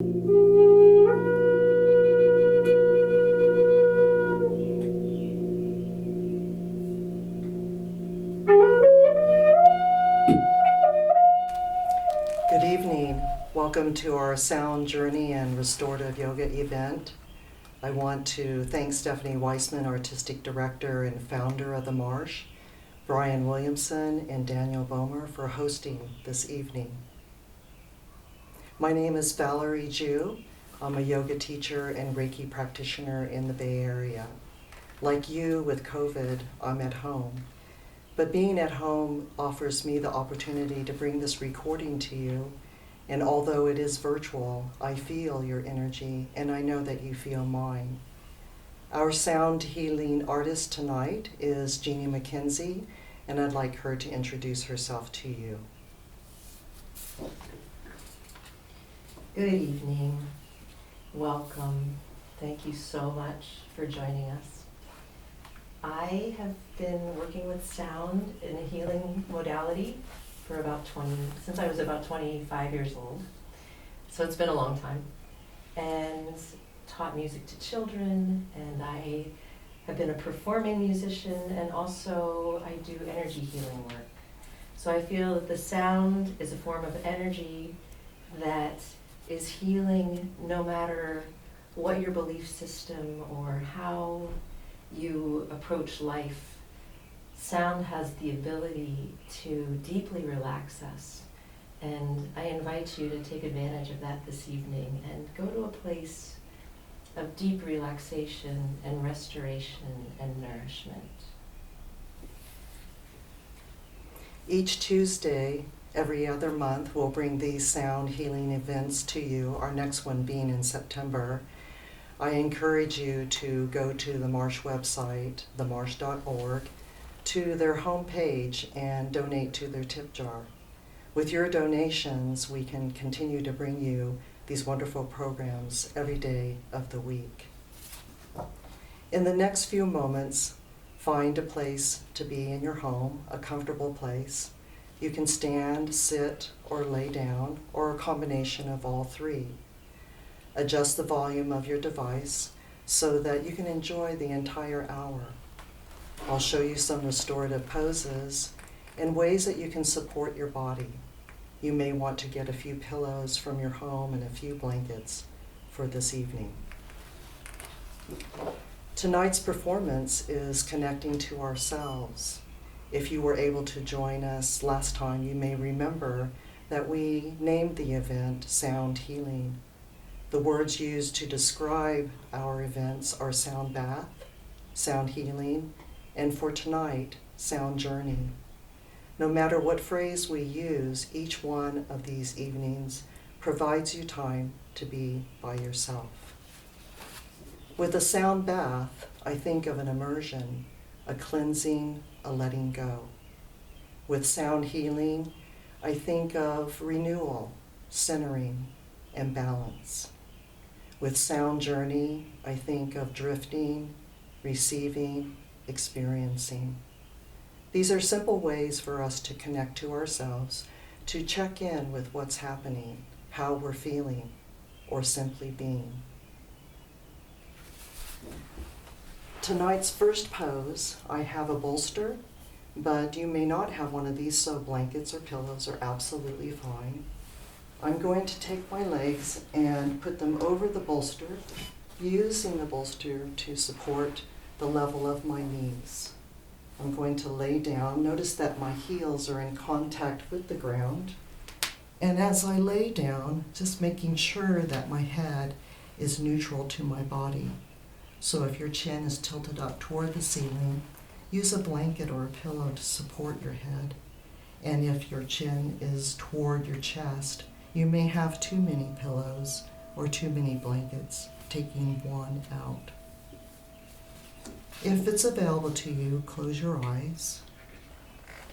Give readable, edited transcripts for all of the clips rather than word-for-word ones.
Good evening. Welcome to our Sound Journey and Restorative Yoga event. I want to thank Stephanie Weissman, Artistic Director and founder of The Marsh, Brian Williamson, and Daniel Bomer for hosting this evening. My name is Valerie Jew. I'm a yoga teacher and Reiki practitioner in the Bay Area. Like you with COVID, I'm at home. But being at home offers me the opportunity to bring this recording to you, and although it is virtual, I feel your energy, and I know that you feel mine. Our sound healing artist tonight is Jeannie Mckenzie, and I'd like her to introduce herself to you. Good evening. Welcome. Thank you so much for joining us. I have been working with sound in a healing modality for since I was about 25 years old. So it's been a long time. And taught music to children, and I have been a performing musician, and also I do energy healing work. So I feel that the sound is a form of energy that is healing no matter what your belief system or how you approach life. Sound has the ability to deeply relax us, and I invite you to take advantage of that this evening and go to a place of deep relaxation and restoration and nourishment. Each Tuesday, every other month, we'll bring these sound healing events to you, our next one being in September. I encourage you to go to the Marsh website, themarsh.org, to their homepage and donate to their tip jar. With your donations, we can continue to bring you these wonderful programs every day of the week. In the next few moments, find a place to be in your home, a comfortable place. You can stand, sit, or lay down, or a combination of all three. Adjust the volume of your device so that you can enjoy the entire hour. I'll show you some restorative poses and ways that you can support your body. You may want to get a few pillows from your home and a few blankets for this evening. Tonight's performance is connecting to ourselves. If you were able to join us last time, you may remember that we named the event Sound Healing. The words used to describe our events are sound bath, sound healing, and for tonight, sound journey. No matter what phrase we use, each one of these evenings provides you time to be by yourself. With a sound bath, I think of an immersion, a cleansing, a letting go. With sound healing, I think of renewal, centering, and balance. With sound journey, I think of drifting, receiving, experiencing. These are simple ways for us to connect to ourselves, to check in with what's happening, how we're feeling, or simply being. Tonight's first pose, I have a bolster, but you may not have one of these, so blankets or pillows are absolutely fine. I'm going to take my legs and put them over the bolster, using the bolster to support the level of my knees. I'm going to lay down. Notice that my heels are in contact with the ground. And as I lay down, just making sure that my head is neutral to my body. So if your chin is tilted up toward the ceiling, use a blanket or a pillow to support your head. And if your chin is toward your chest, you may have too many pillows or too many blankets, taking one out. If it's available to you, close your eyes,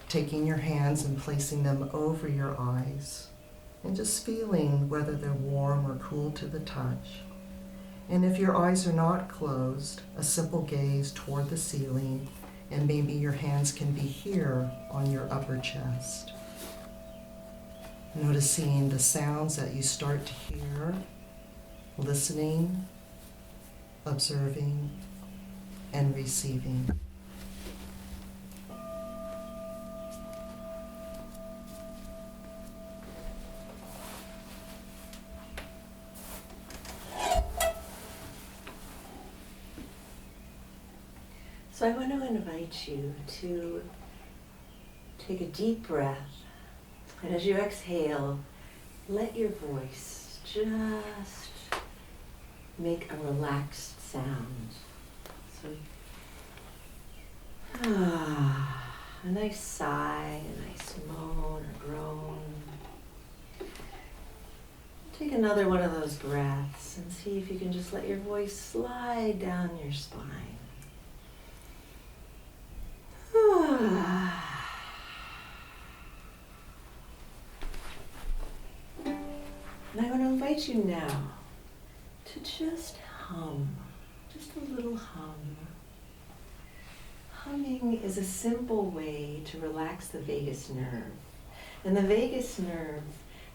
taking your hands and placing them over your eyes, and just feeling whether they're warm or cool to the touch. And if your eyes are not closed, a simple gaze toward the ceiling, and maybe your hands can be here on your upper chest. Noticing the sounds that you start to hear listening, observing, and receiving. So I want to invite you to take a deep breath, and as you exhale, let your voice just make a relaxed sound. So, a nice sigh, a nice moan or groan. Take another one of those breaths and see if you can just let your voice slide down your spine. And I want to invite you now to just hum, just a little hum. Humming is a simple way to relax the vagus nerve. And the vagus nerve,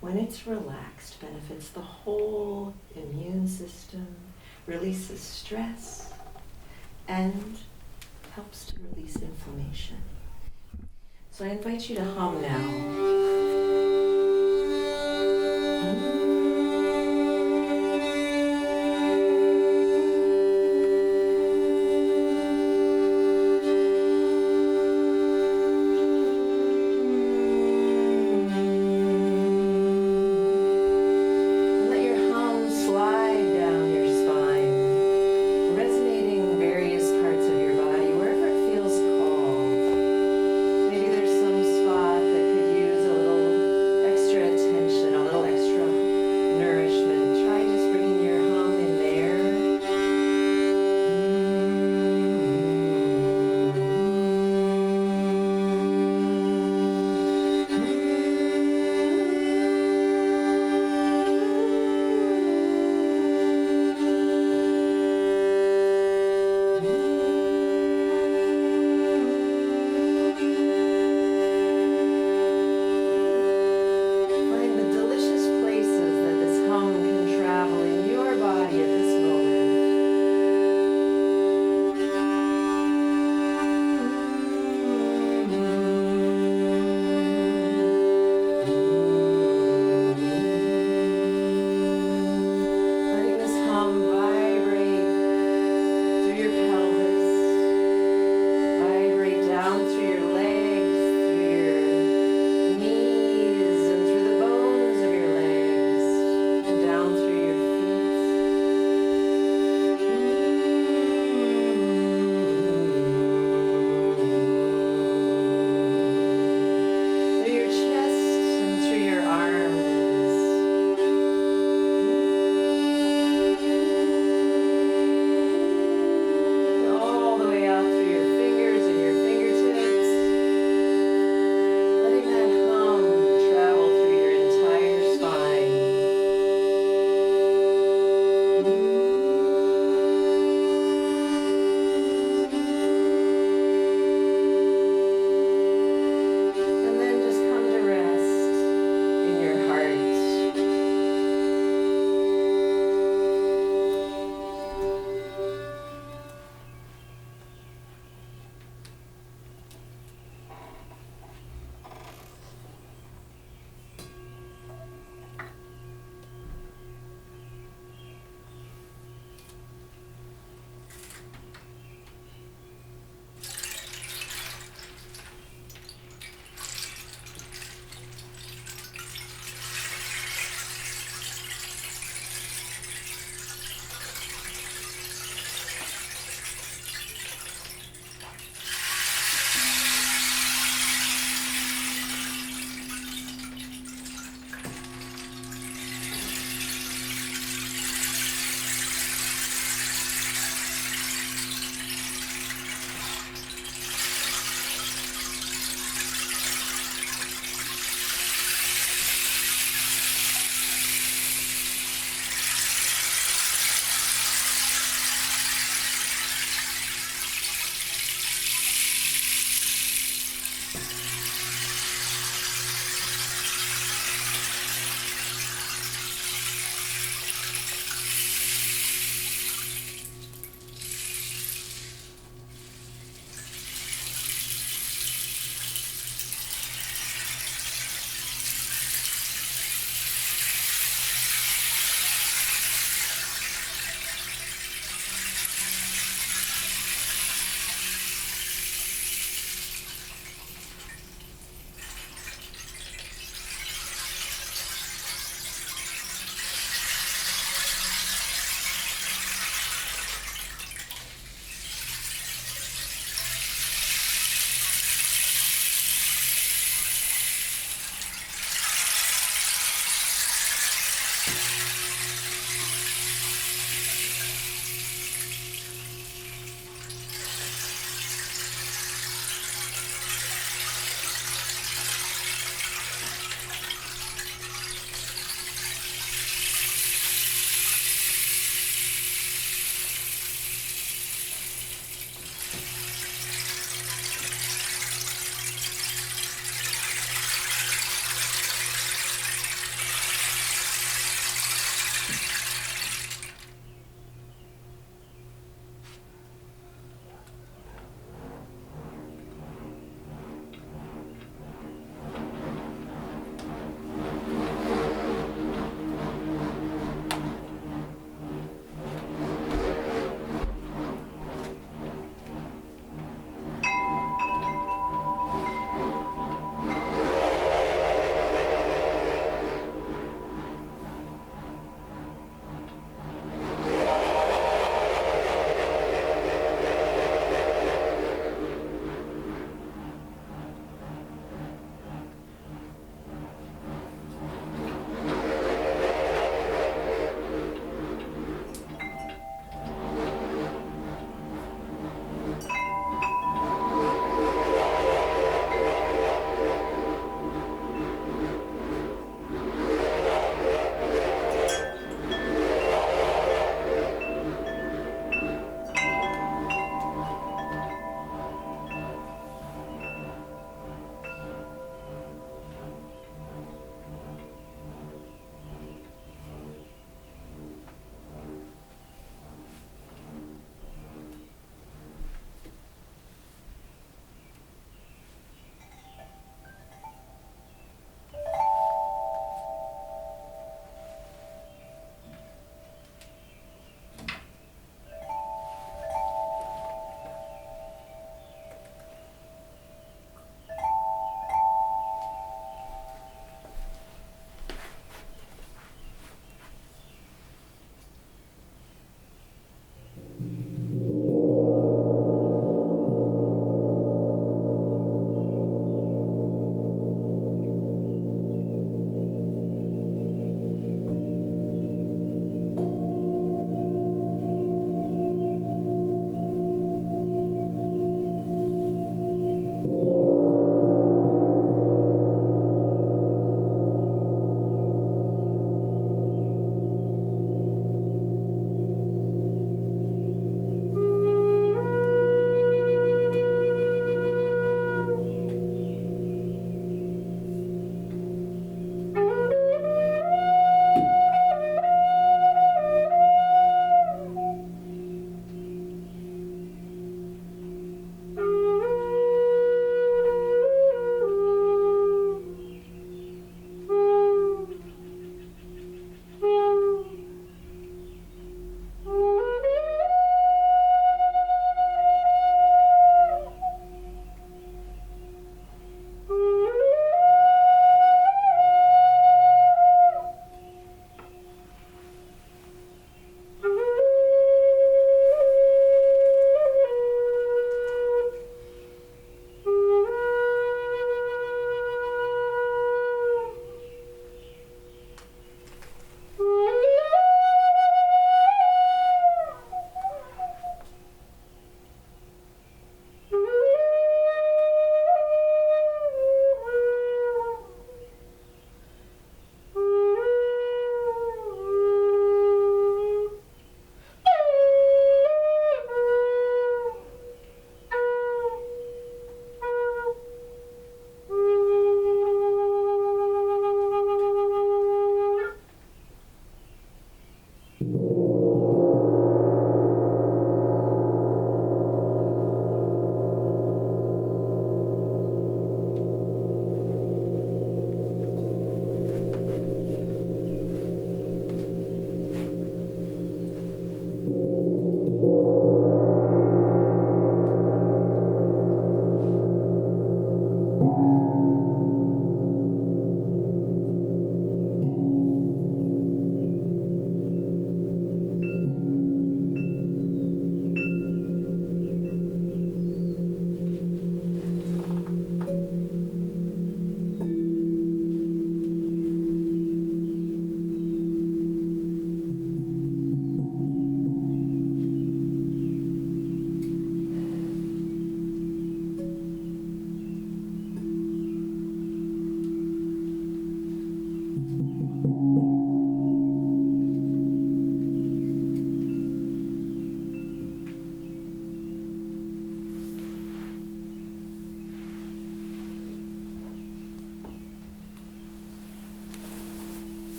when it's relaxed, benefits the whole immune system, releases stress, and helps to release inflammation. So I invite you to hum now.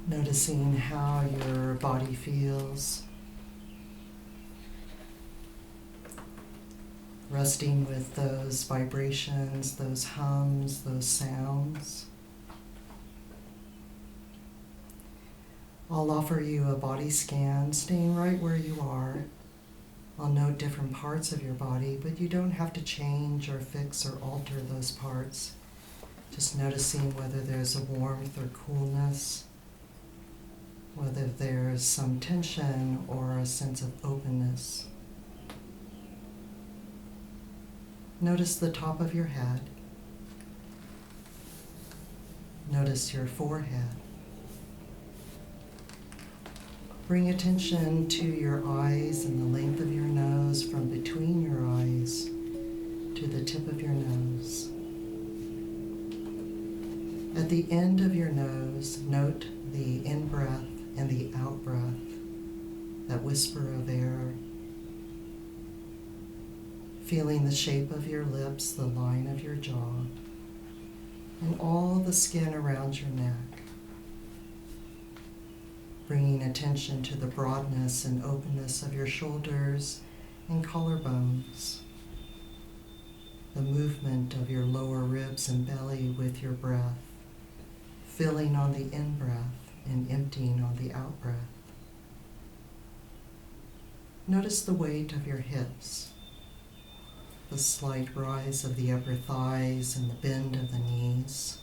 Noticing how your body feels. Resting with those vibrations, those hums, those sounds. I'll offer you a body scan, staying right where you are. I'll note different parts of your body, but you don't have to change or fix or alter those parts. Just noticing whether there's a warmth or coolness, whether there's some tension or a sense of openness. Notice the top of your head. Notice your forehead. Bring attention to your eyes and the length of your nose from between your eyes to the tip of your nose. At the end of your nose, note the in-breath and the out-breath, that whisper of air. Feeling the shape of your lips, the line of your jaw, and all the skin around your neck. Bringing attention to the broadness and openness of your shoulders and collarbones. The movement of your lower ribs and belly with your breath, filling on the in-breath and emptying on the out-breath. Notice the weight of your hips, the slight rise of the upper thighs and the bend of the knees.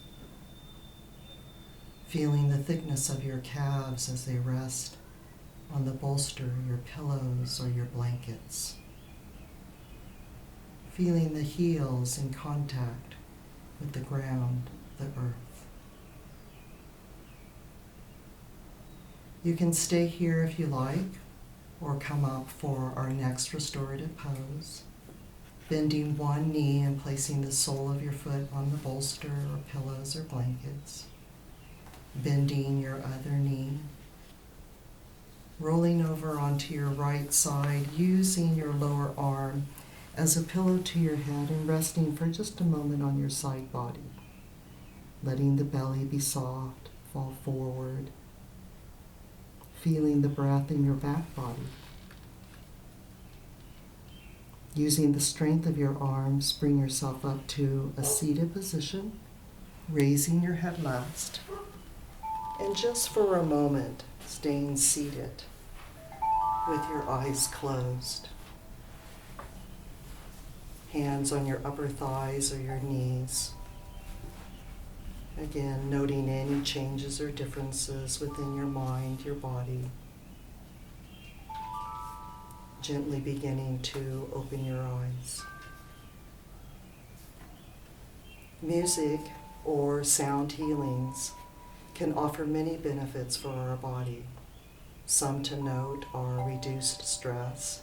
Feeling the thickness of your calves as they rest on the bolster, your pillows, or your blankets. Feeling the heels in contact with the ground, the earth. You can stay here if you like, or come up for our next restorative pose, bending one knee and placing the sole of your foot on the bolster or pillows or blankets. Bending your other knee, rolling over onto your right side, using your lower arm as a pillow to your head and resting for just a moment on your side body, letting the belly be soft, fall forward, feeling the breath in your back body. Using the strength of your arms, bring yourself up to a seated position, raising your head last. And just for a moment, staying seated with your eyes closed. Hands on your upper thighs or your knees. Again, noting any changes or differences within your mind, your body. Gently beginning to open your eyes. Music or sound healings can offer many benefits for our body. Some to note are reduced stress,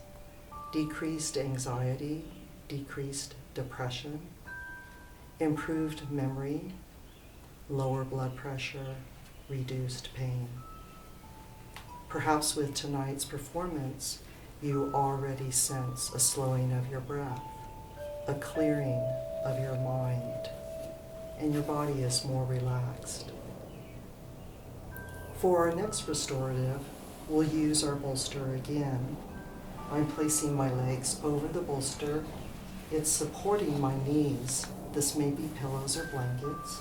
decreased anxiety, decreased depression, improved memory, lower blood pressure, reduced pain. Perhaps with tonight's performance, you already sense a slowing of your breath, a clearing of your mind, and your body is more relaxed. For our next restorative, we'll use our bolster again. I'm placing my legs over the bolster. It's supporting my knees. This may be pillows or blankets.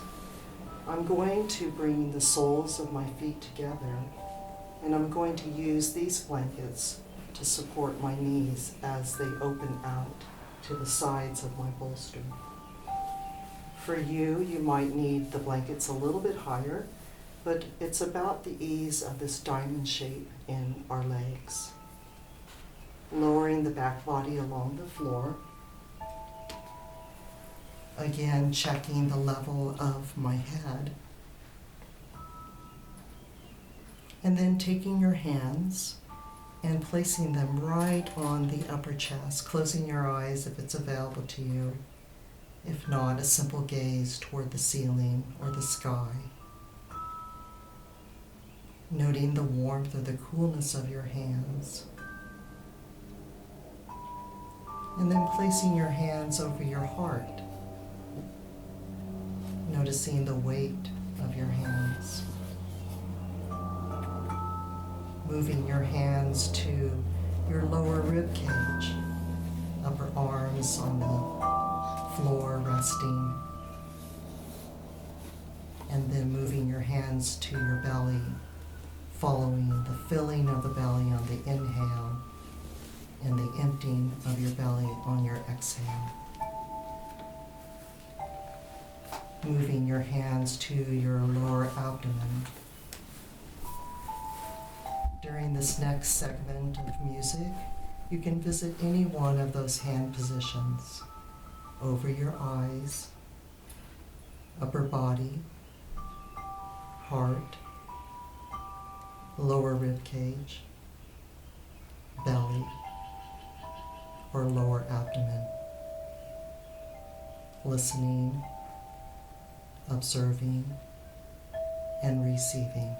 I'm going to bring the soles of my feet together, and I'm going to use these blankets to support my knees as they open out to the sides of my bolster. For you, you might need the blankets a little bit higher, but it's about the ease of this diamond shape in our legs. Lowering the back body along the floor. Again, checking the level of my head. And then taking your hands and placing them right on the upper chest, closing your eyes if it's available to you. If not, a simple gaze toward the ceiling or the sky. Noting the warmth or the coolness of your hands. And then placing your hands over your heart. Noticing the weight of your hands. moving your hands to your lower rib cage, upper arms on the floor resting, and then moving your hands to your belly, following the filling of the belly on the inhale and the emptying of your belly on your exhale. Moving your hands to your lower abdomen. During this next segment of music, you can visit any one of those hand positions over your eyes, upper body, heart, lower rib cage, belly, or lower abdomen. Listening, observing, and receiving.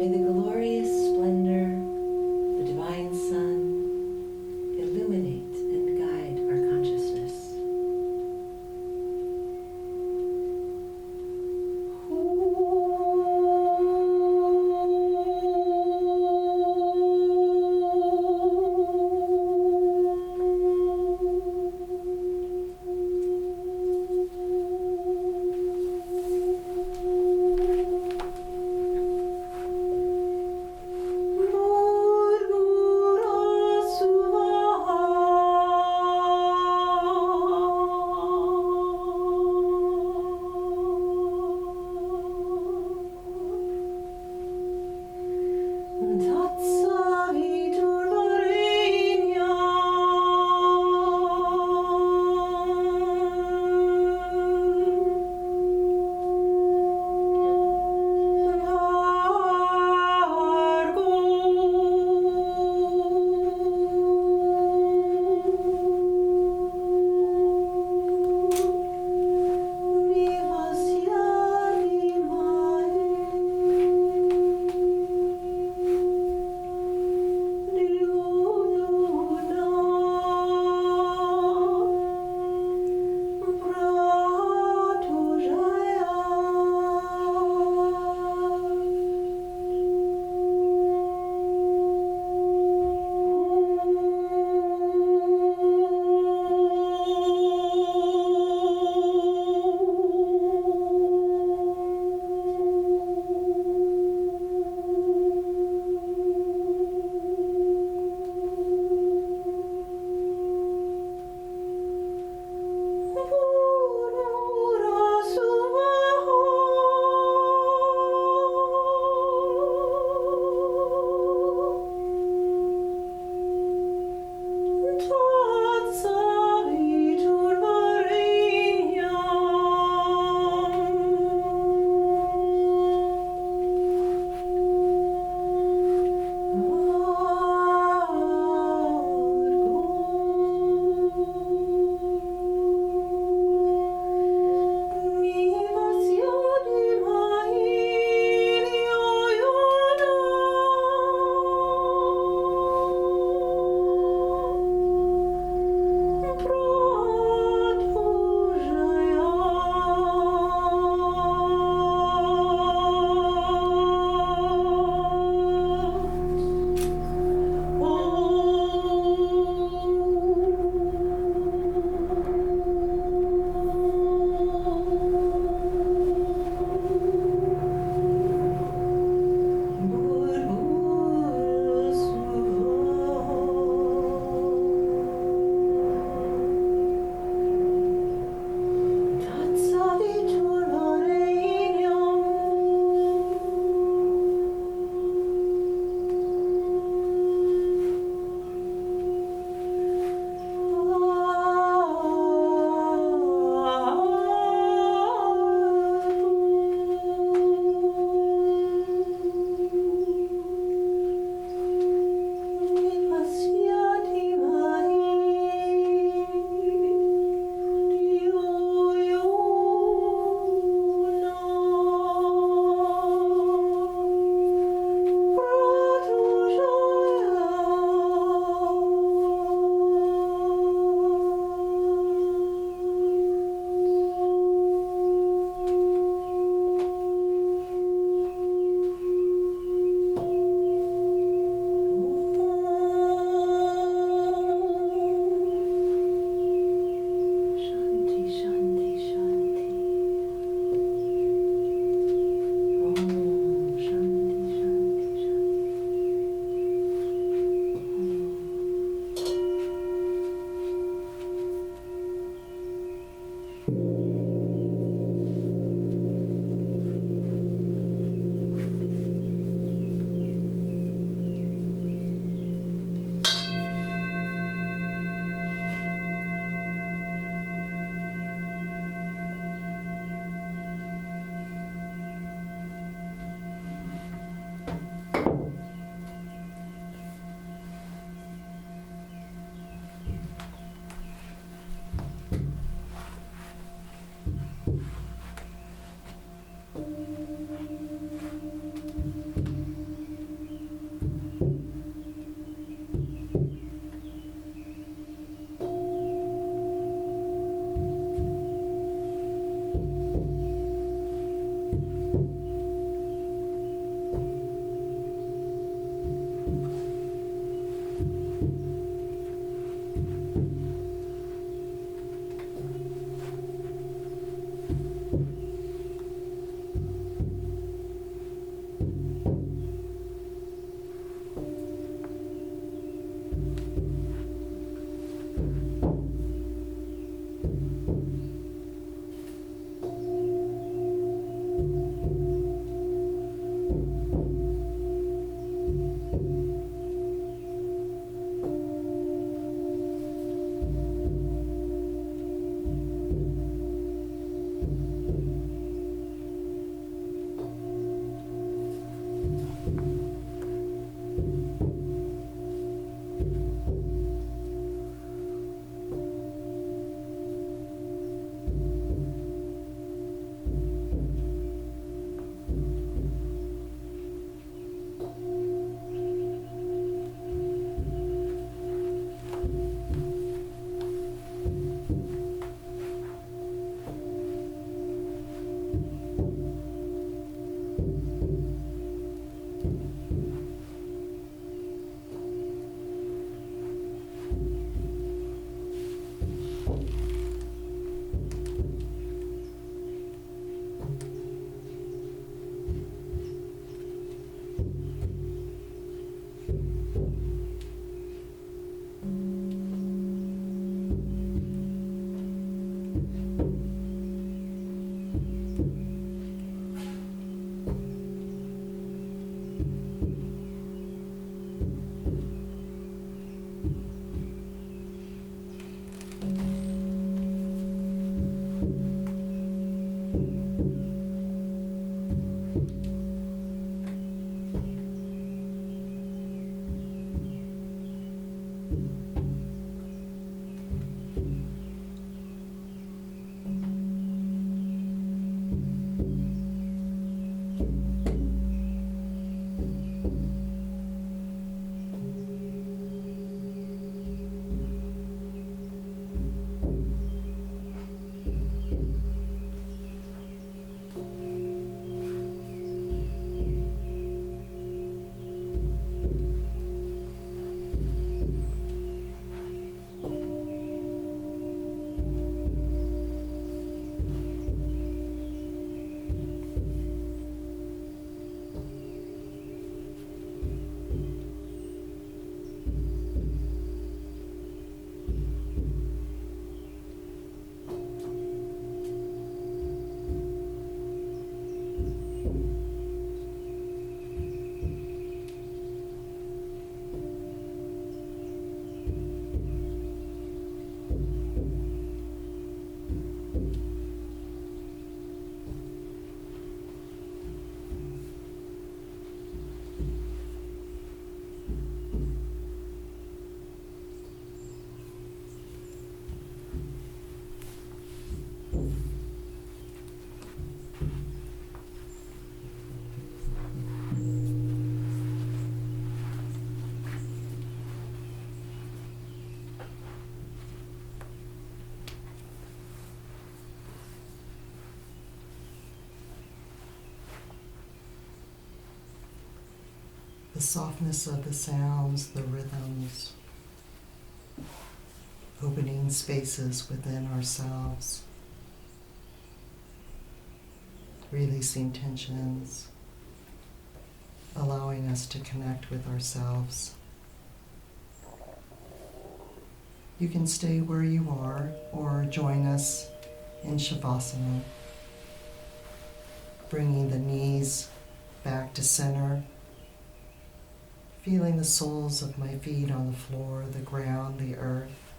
May the glorious splendor, the divine sun, illuminate and guide our consciousness. the softness of the sounds, the rhythms, opening spaces within ourselves, releasing tensions, allowing us to connect with ourselves. You can stay where you are or join us in Shavasana, bringing the knees back to center, feeling the soles of my feet on the floor, the ground, the earth,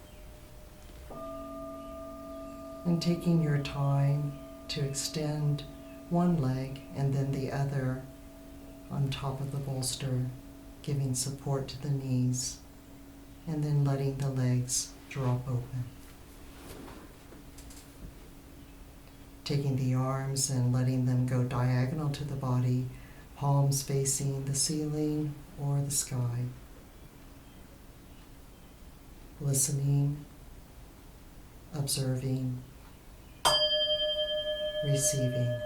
and taking your time to extend one leg and then the other on top of the bolster, giving support to the knees, and then letting the legs drop open. Taking the arms and letting them go diagonal to the body, palms facing the ceiling or the sky. Listening, observing, receiving.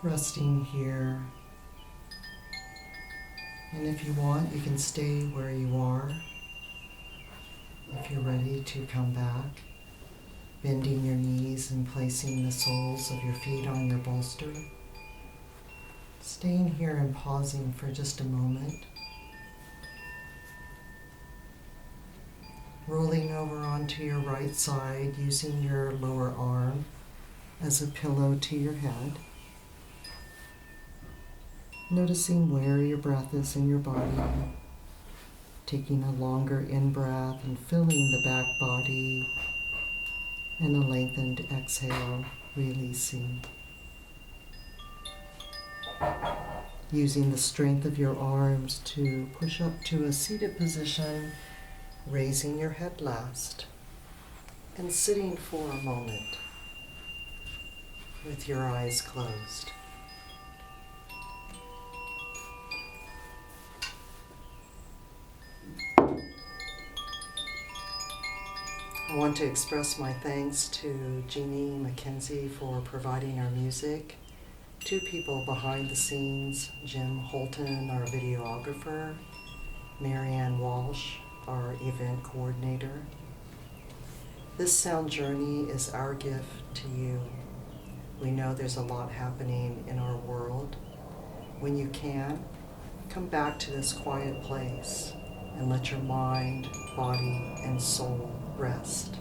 resting here. And if you want, you can stay where you are. If you're ready to come back, bending your knees and placing the soles of your feet on your bolster. Staying here and pausing for just a moment. Rolling over onto your right side, using your lower arm as a pillow to your head. Noticing where your breath is in your body. Taking a longer in-breath and filling the back body. And a lengthened exhale, releasing. Using the strength of your arms to push up to a seated position, raising your head last, and sitting for a moment with your eyes closed. I want to express my thanks to Jeannie, Mckenzie for providing our music, two people behind the scenes, Jim Holton, our videographer, Marianne Walsh, our event coordinator. This sound journey is our gift to you. We know there's a lot happening in our world. When you can, come back to this quiet place and let your mind, body, and soul rest.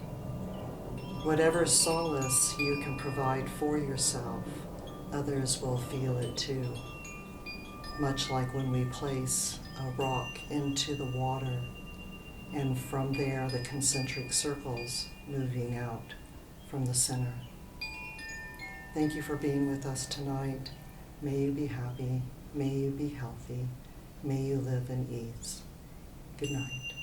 Whatever solace you can provide for yourself, others will feel it too. Much like when we place a rock into the water, and from there the concentric circles moving out from the center. Thank you for being with us tonight. May you be happy. May you be healthy. May you live in ease. Good night.